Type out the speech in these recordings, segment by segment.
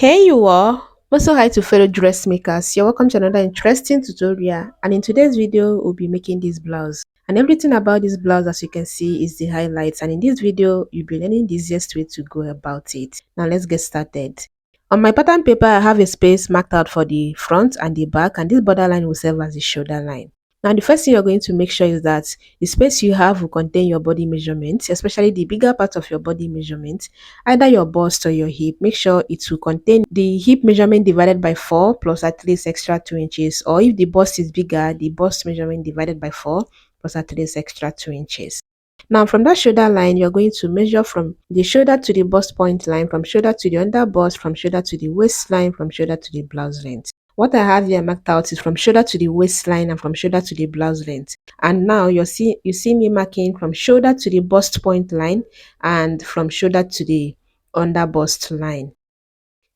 Hey you all, also hi to fellow dressmakers. You're welcome to another interesting tutorial, and in today's video we'll be making this blouse. And everything about this blouse, as you can see, is the highlights, and in this video you'll be learning the easiest way to go about it. Now let's get started. On my pattern paper I have a space marked out for the front and the back, and this borderline will serve as the shoulder line. Now the first thing you're going to make sure is that the space you have will contain your body measurements, especially the bigger part of your body measurement, either your bust or your hip. Make sure it will contain the hip measurement divided by 4 plus at least extra 2 inches, or if the bust is bigger, the bust measurement divided by 4 plus at least extra 2 inches. Now from that shoulder line, you're going to measure from the shoulder to the bust point line, from shoulder to the under bust, from shoulder to the waistline, from shoulder to the blouse length. What I have here marked out is from shoulder to the waistline and from shoulder to the blouse length. And now you see me marking from shoulder to the bust point line and from shoulder to the under bust line.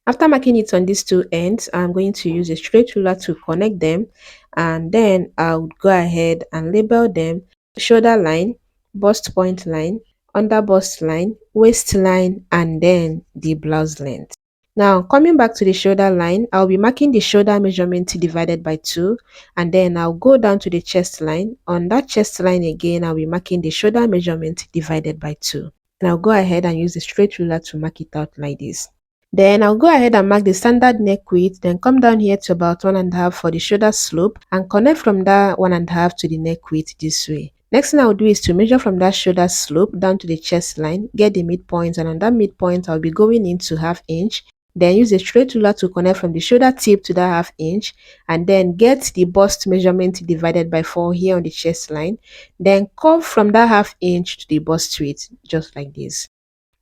After marking it on these two ends, I'm going to use a straight ruler to connect them, and then I'll go ahead and label them: shoulder line, bust point line, under bust line, waistline, and then the blouse length. Now coming back to the shoulder line, I'll be marking the shoulder measurement divided by 2, and then I'll go down to the chest line. On that chest line again, I'll be marking the shoulder measurement divided by 2. And I'll go ahead and use the straight ruler to mark it out like this. Then I'll go ahead and mark the standard neck width, then come down here to about 1.5 for the shoulder slope and connect from that 1.5 to the neck width this way. Next thing I'll do is to measure from that shoulder slope down to the chest line, get the midpoint, and on that midpoint I'll be going into 1/2 inch. Then use a straight ruler to connect from the shoulder tip to that 1/2 inch, and then get the bust measurement divided by 4 here on the chest line. Then curve from that 1/2 inch to the bust width, just like this.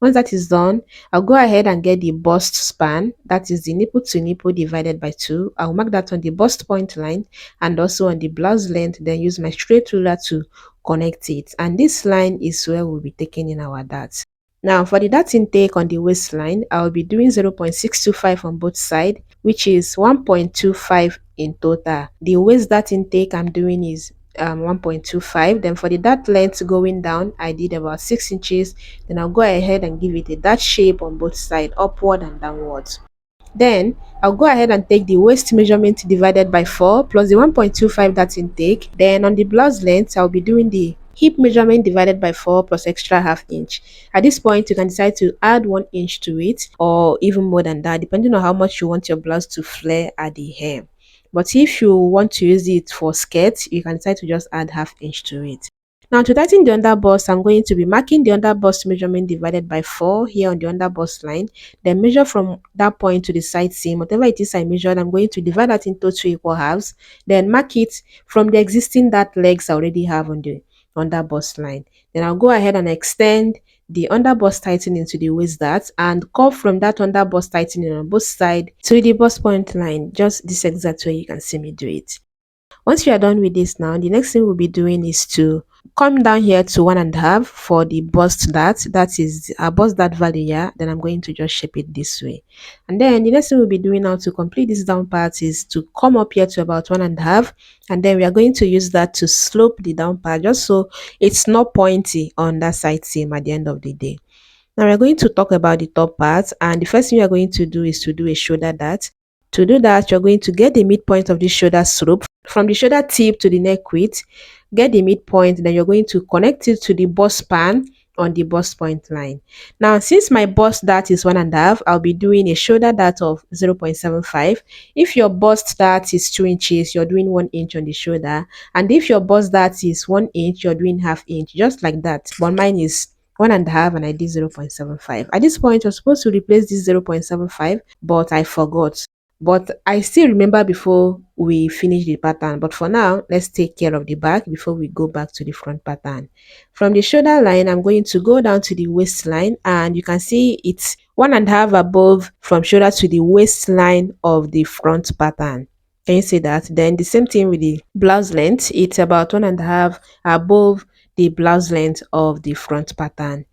Once that is done, I'll go ahead and get the bust span, that is the nipple to nipple divided by 2. I'll mark that on the bust point line and also on the blouse length, then use my straight ruler to connect it. And this line is where we'll be taking in our darts. Now for the dart intake on the waistline, I'll be doing 0.625 on both sides, which is 1.25 in total. The waist dart intake I'm doing is 1.25. Then for the dart length going down, I did about 6 inches. Then I'll go ahead and give it a dart shape on both sides, upward and downwards. Then I'll go ahead and take the waist measurement divided by 4 plus the 1.25 dart intake. Then on the blouse length, I'll be doing the hip measurement divided by 4 plus extra 1/2 inch. At this point, you can decide to add 1 inch to it or even more than that, depending on how much you want your blouse to flare at the hem. But if you want to use it for skirts, you can decide to just add 1/2 inch to it. Now to tighten the under bust, I'm going to be marking the under bust measurement divided by 4 here on the under bust line. Then measure from that point to the side seam. Whatever it is I measured, I'm going to divide that into 2 equal halves. Then mark it from the existing dart legs I already have on the under bust line. Then I'll go ahead and extend the under bust tightening to the waist dart and curve from that under bust tightening on both sides to the bust point line, just this exact way you can see me do it. Once you are done with this now, the next thing we'll be doing is to come down here to 1.5 for the bust dart. That is a bust dart value here. Then I'm going to just shape it this way. And then the next thing we'll be doing now to complete this down part is to come up here to about 1.5, and then we are going to use that to slope the down part just so it's not pointy on that side seam at the end of the day. Now we're going to talk about the top part, and the first thing you're going to do is to do a shoulder dart. To do that, you're going to get the midpoint of the shoulder slope from the shoulder tip to the neck width. Get the midpoint, then you're going to connect it to the bust span on the bust point line. Now since my bust dart is 1.5, I'll be doing a shoulder dart of 0.75. If your bust dart is 2 inches, you're doing 1 inch on the shoulder, and if your bust dart is 1 inch, you're doing 1/2 inch, just like that. But mine is 1.5 and I did 0.75. At this point, you're supposed to replace this 0.75, but I forgot. But I still remember before we finish the pattern. But for now, let's take care of the back before we go back to the front pattern. From the shoulder line, I'm going to go down to the waistline, and you can see it's 1.5 above from shoulder to the waistline of the front pattern. Can you see that? Then the same thing with the blouse length. It's about 1.5 above the blouse length of the front pattern.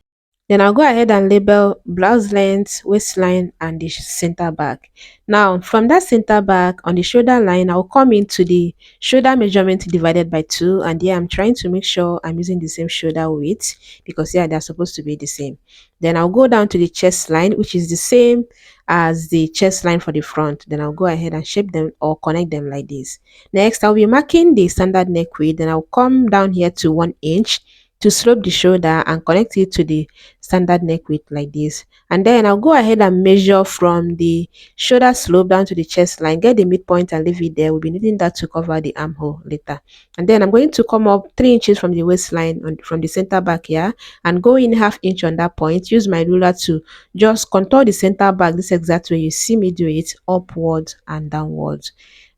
Then I'll go ahead and label blouse length, waistline, and the center back. Now, from that center back on the shoulder line, I'll come into the shoulder measurement divided by 2. And here I'm trying to make sure I'm using the same shoulder width because yeah, they're supposed to be the same. Then I'll go down to the chest line, which is the same as the chest line for the front. Then I'll go ahead and shape them or connect them like this. Next, I'll be marking the standard neck width. Then I'll come down here to 1 inch to slope the shoulder and connect it to the standard neck width like this. And then I'll go ahead and measure from the shoulder slope down to the chest line, get the midpoint and leave it there. We'll be needing that to cover the armhole later. And then I'm going to come up 3 inches from the waistline from the center back here and go in ½ inch on that point. Use my ruler to just contour the center back this exact way you see me do it, upwards and downwards.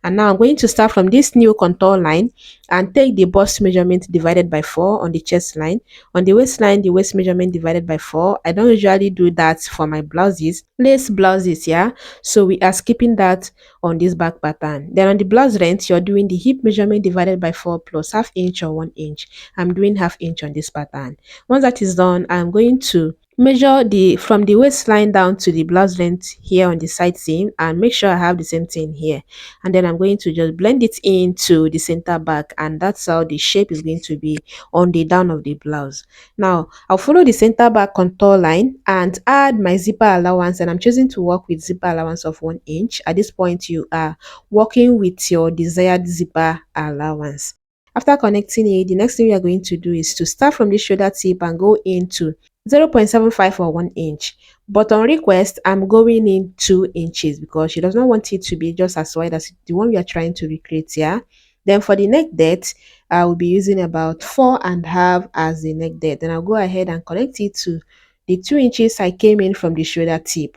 And now I'm going to start from this new contour line and take the bust measurement divided by 4 on the chest line. On the waistline, the waist measurement divided by 4. I don't usually do that for my blouses, lace blouses, yeah. So we are skipping that on this back pattern. Then on the blouse length, you're doing the hip measurement divided by 4 plus ½ inch or 1 inch. I'm doing ½ inch on this pattern. Once that is done, I'm going to measure the from the waistline down to the blouse length here on the side seam and make sure I have the same thing here. And then I'm going to just blend it into the center back, and that's how the shape is going to be on the down of the blouse. Now I'll follow the center back contour line and add my zipper allowance, and I'm choosing to work with zipper allowance of 1 inch. At this point you are working with your desired zipper allowance. After connecting it, the next thing we are going to do is to start from the shoulder tip and go into 0.75 or 1 inch. But on request, I'm going in 2 inches because she does not want it to be just as wide as the one we are trying to recreate here. Then for the neck depth, I will be using about 4.5 as the neck depth. Then I'll go ahead and connect it to the 2 inches I came in from the shoulder tip.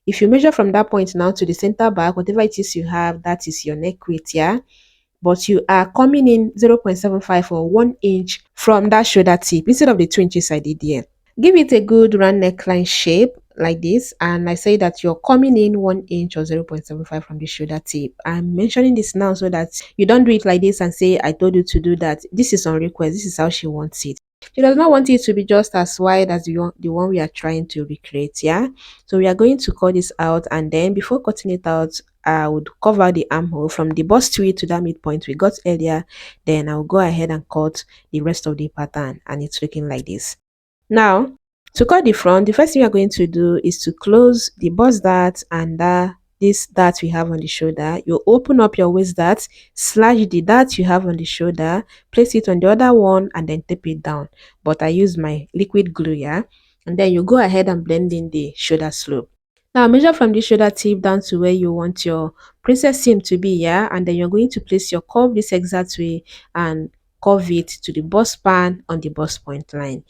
If you measure from that point now to the center back, whatever it is you have, that is your neck width here. But you are coming in 0.75 or 1 inch from that shoulder tip instead of the 2 inches I did here. Give it a good round neckline shape like this, and I say that you're coming in 1 inch or 0.75 from the shoulder tip. I'm mentioning this now so that you don't do it like this and say I told you to do that. This is on request. This is how she wants it. She does not want it to be just as wide as the one we are trying to recreate. Yeah, so we are going to cut this out, and then before cutting it out, I would cover the armhole from the bust width to that midpoint we got earlier. Then I'll go ahead and cut the rest of the pattern, and it's looking like this. Now, to cut the front, the first thing we are going to do is to close the bust dart and this dart we have on the shoulder. You open up your waist dart, slash the dart you have on the shoulder, place it on the other one, and then tape it down. But I use my liquid glue, yeah. And then you go ahead and blend in the shoulder slope. Now measure from the shoulder tip down to where you want your princess seam to be, yeah. And then you're going to place your curve this exact way and curve it to the bust span on the bust point line.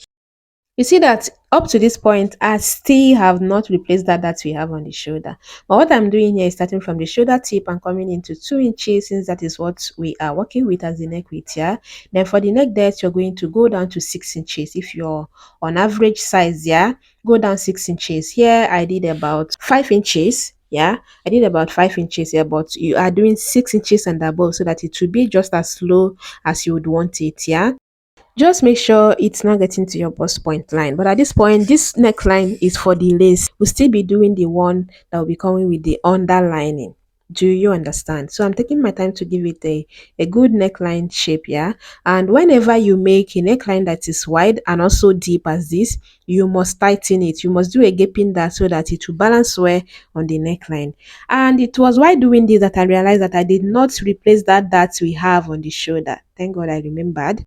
You see that up to this point, I still have not replaced that we have on the shoulder. But what I'm doing here is starting from the shoulder tip and coming into 2 inches, since that is what we are working with as the neck width here. Then for the neck depth, you're going to go down to 6 inches. If you're on average size, yeah, go down 6 inches. Here, I did about 5 inches. Yeah, I did about 5 inches here, but you are doing 6 inches and above so that it will be just as low as you would want it. Yeah, just make sure it's not getting to your bust point line. But at this point, this neckline is for the lace. We'll still be doing the one that will be coming with the underlining. Do you understand? So I'm taking my time to give it a good neckline shape, yeah. And whenever you make a neckline that is wide and also deep as this, you must tighten it. You must do a gaping dart so that it will balance well on the neckline. And it was while doing this that I realized that I did not replace that dart we have on the shoulder. Thank God I remembered.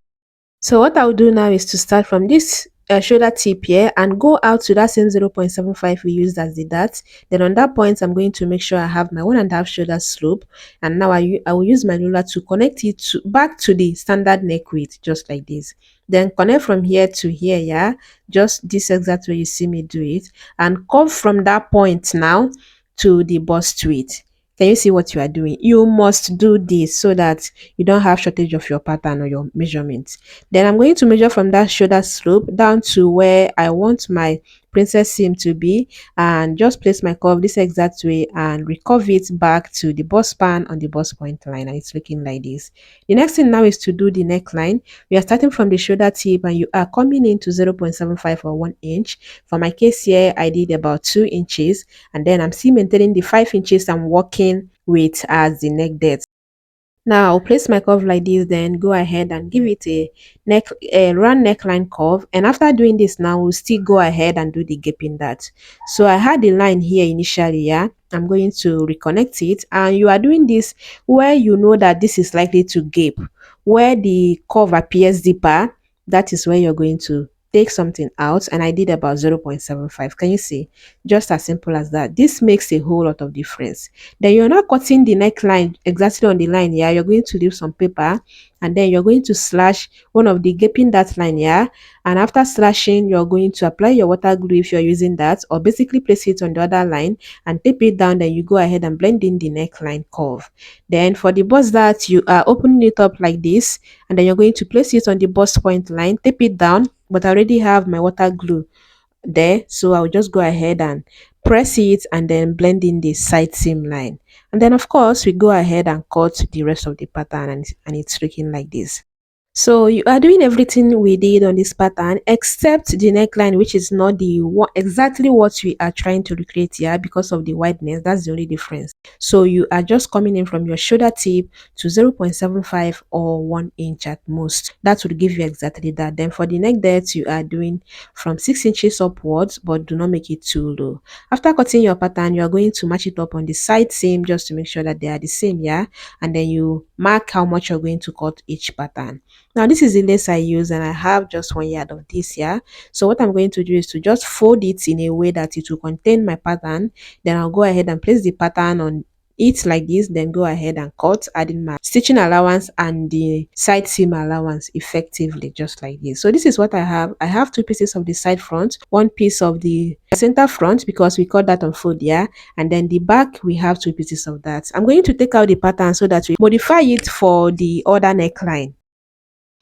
So what I'll do now is to start from this shoulder tip here and go out to that same 0.75 we used as the dart. Then on that point, I'm going to make sure I have my 1.5 shoulder slope. And now I will use my ruler to connect it back to the standard neck width, just like this. Then connect from here to here, yeah, just this exact way you see me do it. And come from that point now to the bust width. Can you see what you are doing? You must do this so that you don't have shortage of your pattern or your measurements. Then I'm going to measure from that shoulder slope down to where I want my princess seam to be, and just place my curve this exact way and recurve it back to the bust span on the bust point line, and it's looking like this. The next thing now is to do the neckline. We are starting from the shoulder tip and you are coming into 0.75 or 1 inch. For my case here, I did about 2 inches, and then I'm still maintaining the 5 inches I'm working with as the neck depth. Now I'll place my curve like this, then go ahead and give it a round neckline curve. And after doing this, now we'll still go ahead and do the gaping dart. So I had the line here initially, yeah. I'm going to reconnect it, and you are doing this where you know that this is likely to gape, where the curve appears deeper. That is where you're going to take something out, and I did about 0.75. Can you see? Just as simple as that. This makes a whole lot of difference. Then you're not cutting the neckline exactly on the line here. You're going to leave some paper, and then you're going to slash one of the gaping that line here. And after slashing, you're going to apply your water glue if you're using that, or basically place it on the other line and tape it down. Then you go ahead and blend in the neckline curve. Then for the bust that, you are opening it up like this, and then you're going to place it on the bust point line, tape it down. But I already have my water glue there, so I'll just go ahead and press it and then blend in the side seam line. And then of course we go ahead and cut the rest of the pattern, and it's looking like this. So you are doing everything we did on this pattern except the neckline, which is not the one exactly what we are trying to recreate here because of the wideness. That's the only difference. So you are just coming in from your shoulder tip to 0.75 or 1 inch at most. That would give you exactly that. Then for the neck depth, you are doing from 6 inches upwards, but do not make it too low. After cutting your pattern, you are going to match it up on the side seam just to make sure that they are the same, yeah. And then you mark how much you're going to cut each pattern. Now this is the lace I use, and I have just 1 yard of this here. So what I'm going to do is to just fold it in a way that it will contain my pattern. Then I'll go ahead and place the pattern on it like this, then go ahead and cut, adding my stitching allowance and the side seam allowance effectively, just like this. So this is what I have. I have 2 pieces of the side front, 1 piece of the center front because we cut that on fold, yeah. And then the back, we have 2 pieces of that. I'm going to take out the pattern so that we modify it for the other neckline.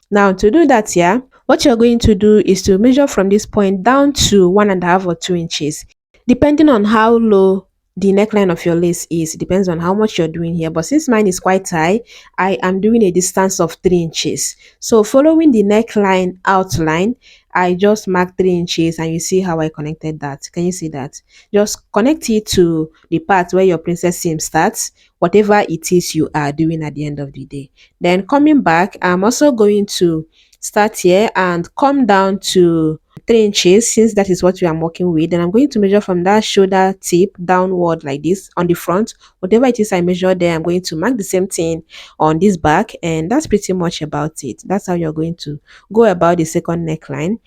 Now to do that, yeah, what you're going to do is to measure from this point down to 1.5 or 2 inches, depending on how low the neckline of your lace is. It depends on how much you're doing here, but since mine is quite high, I am doing a distance of 3 inches. So following the neckline outline, I just mark 3 inches, and you see how I connected that. Can you see that? Just connect it to the part where your princess seam starts, whatever it is you are doing at the end of the day. Then coming back, I'm also going to start here and come down to 3 inches, since that is what we are working with. Then I'm going to measure from that shoulder tip downward like this on the front. Whatever it is I measure there, I'm going to mark the same thing on this back, and that's pretty much about it. That's how you're going to go about the second neckline.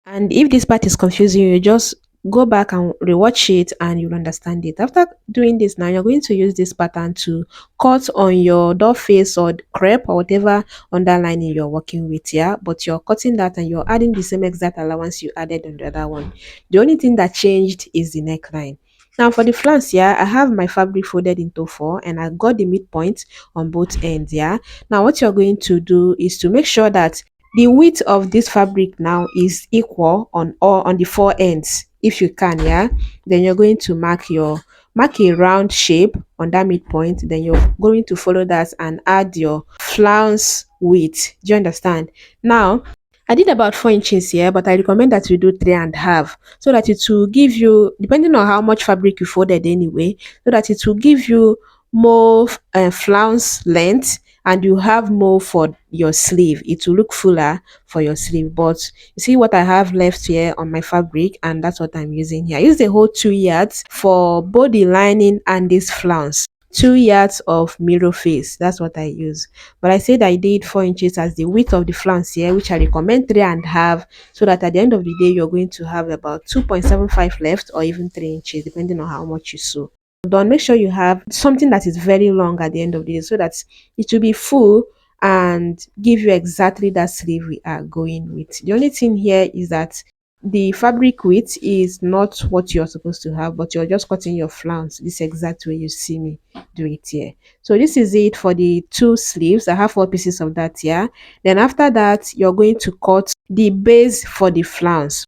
And if this part is confusing you, just go back and rewatch it and you'll understand it. After doing this, now you're going to use this pattern to cut on your door face or crepe or whatever underlining you're working with, yeah. But you're cutting that and you're adding the same exact allowance you added on the other one. The only thing that changed is the neckline. Now for the flounce, yeah, I have my fabric folded into 4 and I got the midpoint on both ends, yeah. Now what you're going to do is to make sure that the width of this fabric now is equal on all on the 4 ends if you can, yeah. Then you're going to mark a round shape on that midpoint. Then you're going to follow that and add your flounce width. Do you understand? Now I did about 4 inches here, but I recommend that you do 3.5 so that it will give you, depending on how much fabric you folded anyway, so that it will give you more flounce length, and you have more for your sleeve. It will look fuller for your sleeve. But you see what I have left here on my fabric, and that's what I'm using here. I use the whole 2 yards for both the lining and this flounce. 2 yards of mirror face, that's what I use. But I said I did 4 inches as the width of the flounce here, which I recommend 3.5, so that at the end of the day you're going to have about 2.75 left, or even 3 inches depending on how much you sew. Don't make sure you have something that is very long at the end of the day, so that it will be full and give you exactly that sleeve we are going with. The only thing here is that the fabric width is not what you're supposed to have, but you're just cutting your flounce this exact way you see me do it here. So this is it for the 2 sleeves. I have 4 pieces of that here. Then after that, you're going to cut the base for the flounce.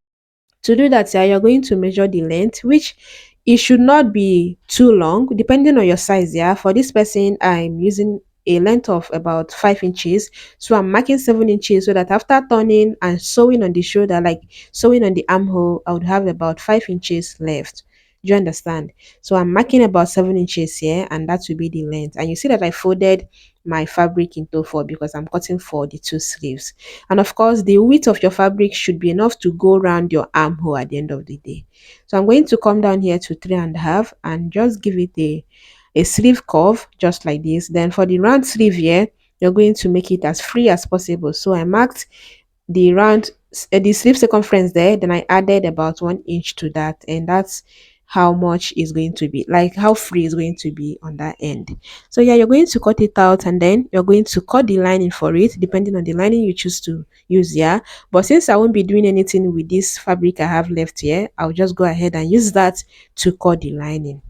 To do that, yeah, you're going to measure the length, which it should not be too long, depending on your size. Yeah, for this person, I'm using a length of about 5 inches, so I'm marking 7 inches so that after turning and sewing on the shoulder, like sewing on the armhole, I would have about 5 inches left. Do you understand? So I'm marking about 7 inches here, and that will be the length. And you see that I folded my fabric into four because I'm cutting for the two sleeves. And of course, the width of your fabric should be enough to go around your armhole at the end of the day. So I'm going to come down here to 3.5 and just give it a sleeve curve just like this. Then for the round sleeve here, you're going to make it as free as possible. So I marked the sleeve circumference there, then I added about 1 inch to that, and that's how much is going to be, like how free is going to be on that end. So yeah, you're going to cut it out, and then you're going to cut the lining for it depending on the lining you choose to use. Yeah, but since I won't be doing anything with this fabric I have left here, I'll just go ahead and use that to cut the lining.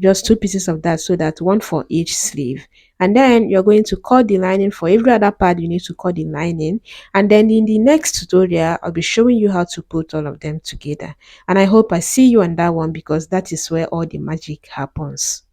Just two pieces of that, so that one for each sleeve. And then you're going to cut the lining for every other part. You need to cut the lining, and then in the next tutorial I'll be showing you how to put all of them together. And I hope I see you on that one, because that is where all the magic happens.